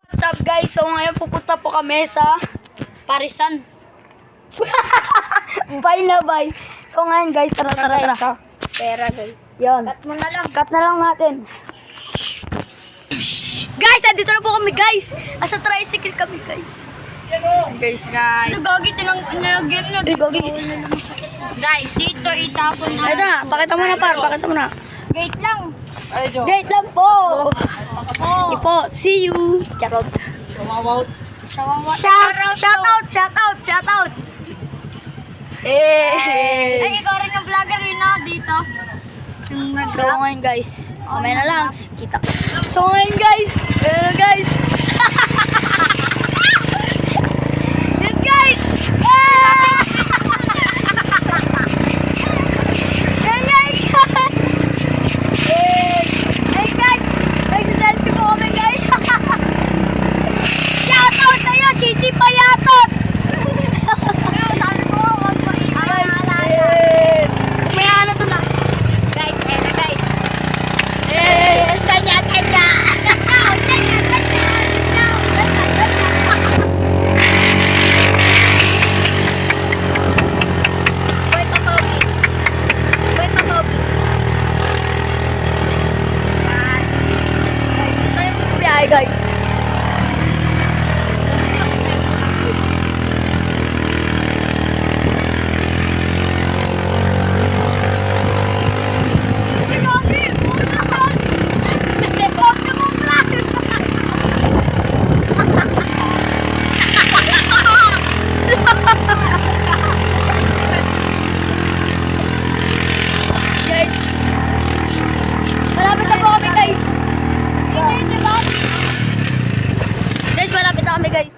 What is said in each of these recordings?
What's up guys? So ngayon pupunta po kami sa Parisan. bye na bye. So ngayon guys, tara. Pera guys. Yan. Cut mo na lang. Cut na lang natin. Guys, andito na po kami guys. Asa tricycle kami guys. Guys, Nagagit na nilagyan na. Gogi. Guys, dito itapon na. Ito na, pakita mo na par, pakita mo na. Gate lang. Gate lang po. Oh. Ipo, see you. Charot. Shout out. Ay, ikaw rin yung vlogger yun na dito. So ngayon guys, mamaya na lang, kita. So ngayon guys, ayun guys. Yan guys. Yan guys. Hey guys, nag-selfie po kami guys. Shout out sa'yo, Chichi Payatot. Sabi ko, wag mo may ano to na. Guys, eto guys. Sanya. Biyahe guys. Guys, malapit na po kami guys. Guys, malapit na kami guys.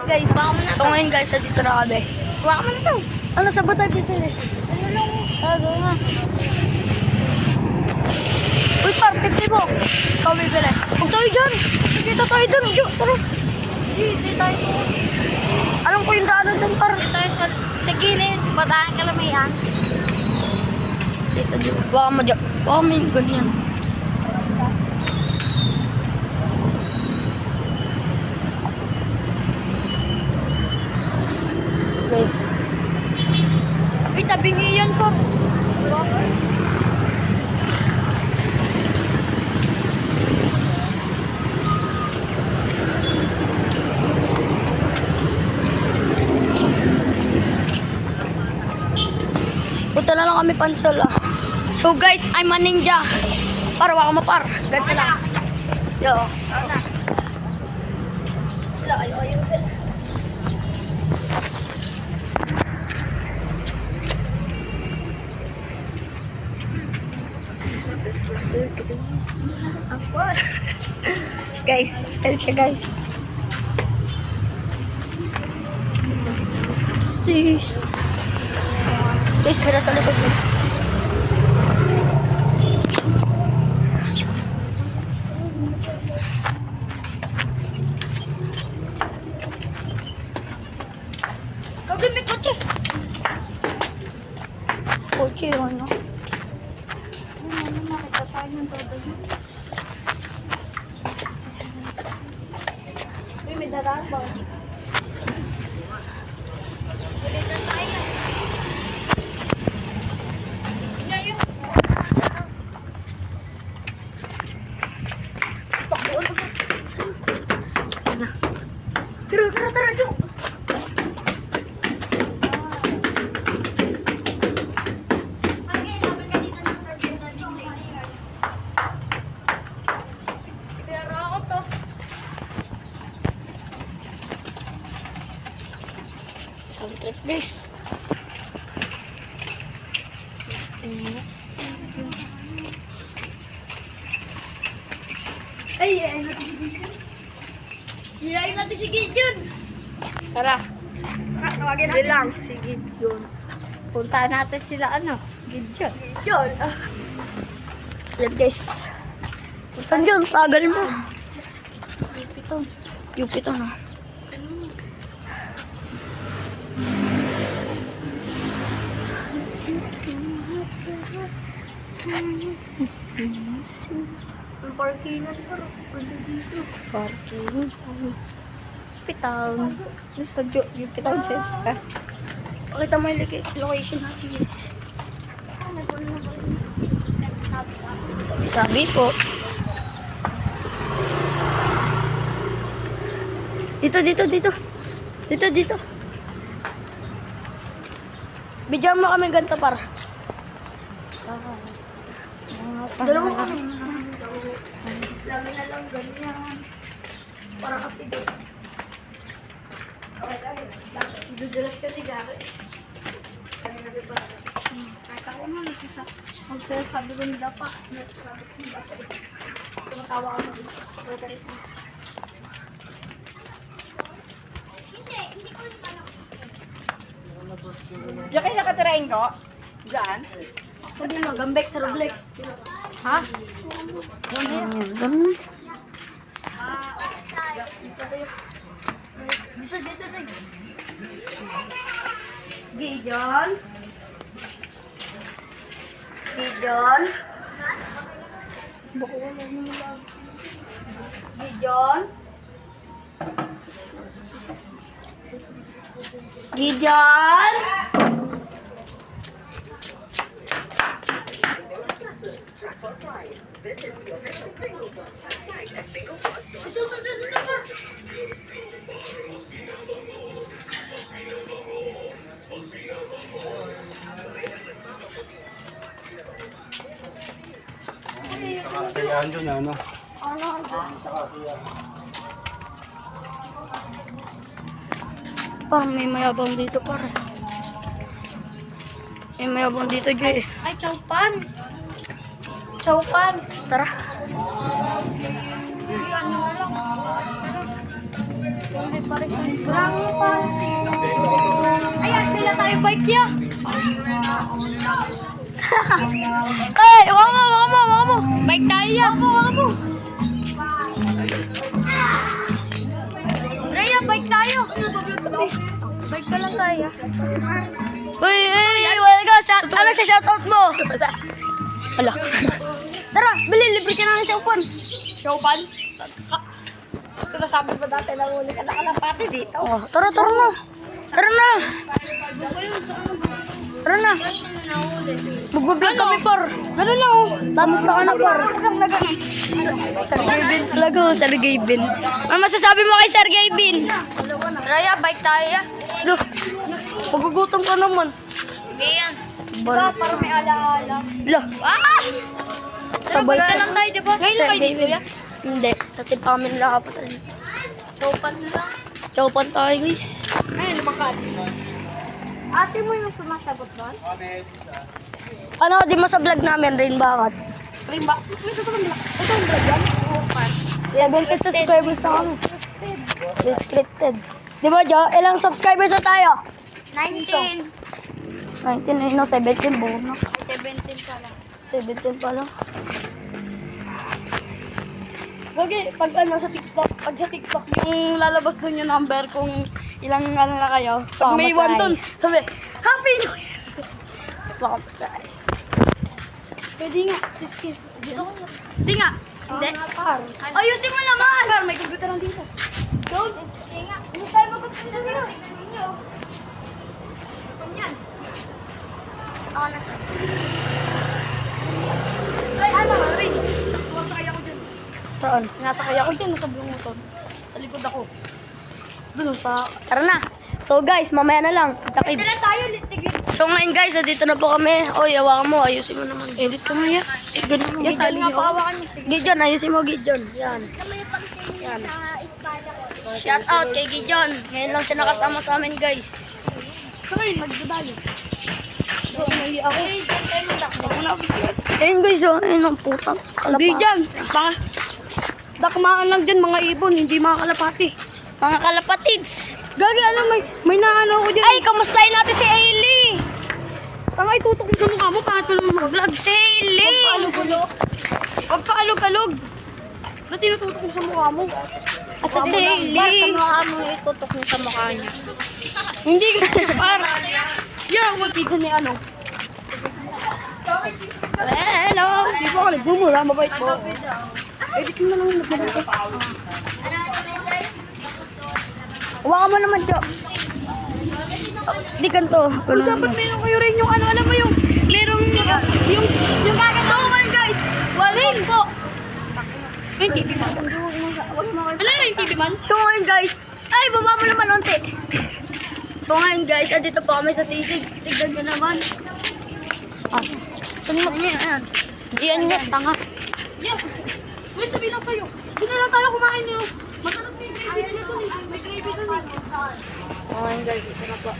Guys, so ngayon guys, dito na kami. Waka mo na to. Ano, sabot tayo dito eh. Ano lang? Gawin nga. Uy, par, 50 mo. Ikaw may pala. Huwag tayo dyan. Kita tayo dun. Tara. Hindi tayo. Alam ko yung daanan dun, par. Tayo sa gilid. Bataan ka lang may Isa dyan. Baka mo dyan. Baka may ganyan. Guys. Uy, tabingi yan po. Punta na lang kami pansol ah. So guys, I'm a ninja. Par, waka mo par. Ganito lang. Yo. Sila, ayaw sila. Guys, ayun siya guys. Sis. Guys, pera sa likod mo. Gagawin may kotse. Kotse, ano? Nakita tayo ng todo yun. Uy, may daraan ba? Ulit na tayo. Ngayon. Tara, Jo. Okay, dapat ka dito ng survey natin. Siguro ako to. Sabi trip, guys. Ay, Hilayin natin si Gideon. tara. Tawagin Hindi lang, si Gideon. Punta natin sila, Gideon. Gideon. Yan, guys. Saan yun? Tagal mo. Jupiter, no? Ang parkingan pero pwede dito. Parking. Pitown. Yung Pitown Center. Pakita mo yung location natin, guys. Sabi po. Dito. Dito. Bigyan mo kami ganito para. Dalawa kami. Lami na lang ganyan. Para kasi dito. Okay, dudulas ka ni Gary. Kahit ako nga, magsasabi ko nila pa. Nagsasabi ko nila pa. Tumatawa ako dito. Hindi ko naman. Diyan kayo nakatirain ko? Diyan? Hindi mo, gambek sa Roblex. Ha? Ganun. Dito, say. Gijon. Gijon. Gijon. Kayaan dyan, ano? Parang may mayabang dito, pare. May mayabang dito, Jay. Ay, chowpan! Chowpan! Tara. Ayan, sila tayo bike ya. Ay, waka mo. Bike tayo ya. Waka mo. Rhea, bike tayo. Bike ka lang tayo. Uy, wala ka. Ano siya, shoutout mo? Hala. Tara, libre ka na ng showpan. Chowpan? Diba sabi mo dati na uli ka na kalapati dito? Oh, tara na. Tara na. Magbablog kami, par. Tara na, oh. Tapos na ka na, par. Sergey Bin talaga, oh. Sergey Bin. Ano masasabi mo kay Sergey Bin? Rhea, bike tayo ya. Look, magugutom ka naman. Ayan. Diba, parang may ala-ala. Look, Ah! Tara, Sabay bike ka ka. lang tayo, diba? Ngayon lang kayo dito ya. Hindi, dati pa kami nakapatan. Chowpan na lang. Chowpan tayo, guys. Ay, lumakad. Ate mo yung sumasagot doon? Ano, di mo sa vlog namin rin, bakit? Rimba. May sasabihin nila. Ito ang brad yan? Chowpan. 11 subscribers na kami. Descripted. Di ba, Jo? Ilang subscribers na tayo? 19. 19, no, 17, buo na. 17 pa lang. 17 pa lang. Gagi, pag sa TikTok, yung lalabas dun yung number kung ilang ano na kayo. Pag may Pamasay. 1 dun, sabi, Happy New Year! Pamasay. Pwede nga. Hindi nga. Hindi. Ayusin mo naman! Par, may computer lang dito. Don't. Sige nga. Hindi tayo magkakita dito. Yan. Ako na sa. Ay, ano, Riz? Sumasakay ako dyan. Saan? Nasakay ako dyan, nasa buong motor. Sa likod ako. Doon sa... Tara na. So guys, mamaya na lang. Kita Dito kids. na tayo, litigil. So ngayon guys, dito na po kami. Oy, hawakan mo. Ayusin mo naman. Edit ko mo yan. Ganun mo. Yes, Gideon nga pa hawakan mo. Sige. Gideon, ayusin mo Gideon. Yan. Yan. Shout out kay Gideon. Ngayon lang siya nakasama sa amin guys. So ngayon, magdadali. So, hindi ako. Ayun guys, oh. Ayun ang putang Hindi kalapa. dyan. Dakmaan lang dyan mga ibon, hindi mga kalapati. Mga kalapatids. Gagi, ano, may naano ko dyan. Ay, kamustahin natin si Ailey. Tanga, itutok mo sa mukha mo, pangat mo naman mag-vlog. Si Ailey. Huwag pa alog-alog. Na tinututok mo sa mukha mo. Asa si Ailey? mo itutok mo sa mukha niya. Hindi ka para. Yan, huwag dito ni ano. Hello. Di ba ka nagbumura, mabait mo. Edit mo na lang yung nagdala ko. Huwag mo naman, Jo. Di ganito. Pero dapat meron kayo rin yung ano, alam mo yung, merong, yung gagawin ko ngayon guys. Waling po. Yung TV man. Ano yung TV man? So ngayon guys, ay baba mo naman unti. So ngayon guys, andito po kami sa sisig. Tignan nyo naman. Saan mo? Ayan. Iyan nga, tanga. Yeah. Uy, sabihin lang kayo. Doon na lang tayo kumain nyo. Masarap na yung gravy nito eh. May gravy doon eh. So ngayon guys, ito na po.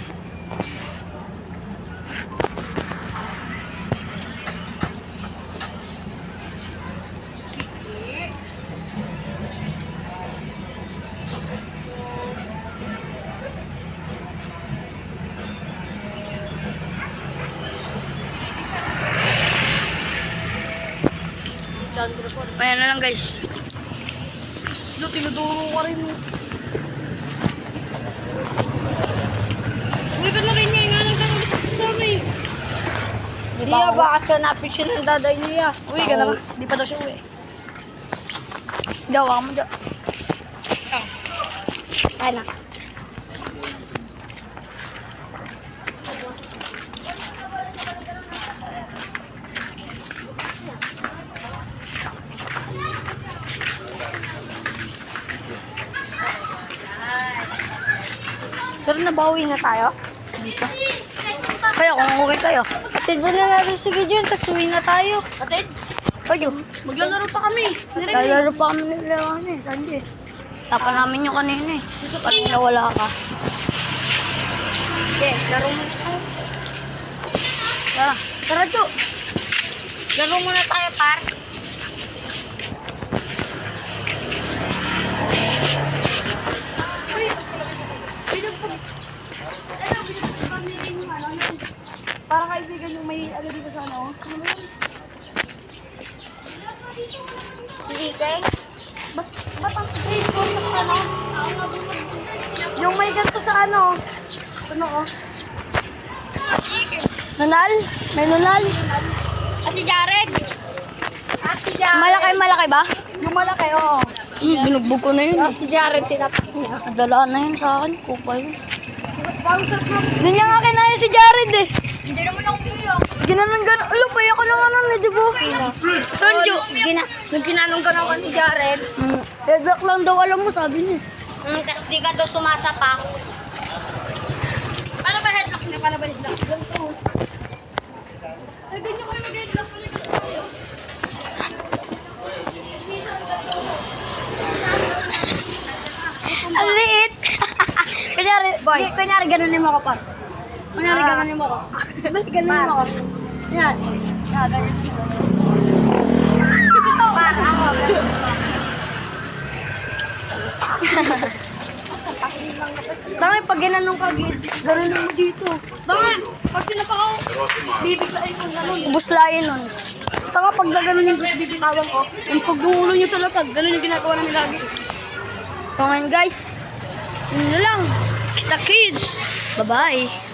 Ayan na lang guys. Lo, tinuduro ka rin. Uy, gano'n rin niya. Inalang ka ulit sa kami. Iya, baka kanapin siya ng daday niya. Uy, gano'n. Di pa daw siya uwi. Gawa mo dyan. Ay na. Sir, nabawi na tayo? Dito. Kayo, kung uwi kayo. Atid mo na natin si Gideon, tapos uwi na tayo. Atid, Kayo. maglalaro pa kami. Lalaro pa kami nila kami, Sandy. Tapa namin yung kanina eh. Kanina wala ka. Okay, laro mo na tayo. Tara, tara Jo. Laro muna tayo, par. Para kaibigan yung may ano dito sa ano. Ano ba yun? Si Ikeng. Ba't ang grade ko sa ano? Yung may ganito sa ano. Ano oh? Nunal? May nunal? At si Jared. Malaki ba? Yung malaki, oo. Binugbog ko na yun. Si Jared sinabi niya. Nadala na yun sa akin. Kupa yun. Hindi niya nga kinaya si Jared eh. Hindi naman ako tuyo. Ginanon ganon. Ulo, payak ko ng ano na, di ba? Sonjo. Nung ginanong ka naman ni Jared. Headlock lang daw, alam mo, sabi niya. Tapos di ka daw sumasapak. Paano ba headlock niya? Paano ba headlock? Ay, ganyan kayo mag-headlock mo nito. Ang liit. Kunyari ganunin mo ako pa. Kunyari ganunin mo ako. Ba't ganunin mo ako? Yan. Yan, ganyan. Tama, pag ginanong ka, ganunin mo dito. Tama, pag sinapakaw, bibiglain ko gano'n. Buslayin nun. Tama, pag gano'n yung bibitawan ko, yung pagdulo nyo sa latag, gano'n yung ginagawa namin lagi. So ngayon guys, yun na lang. Kita kids. Bye-bye.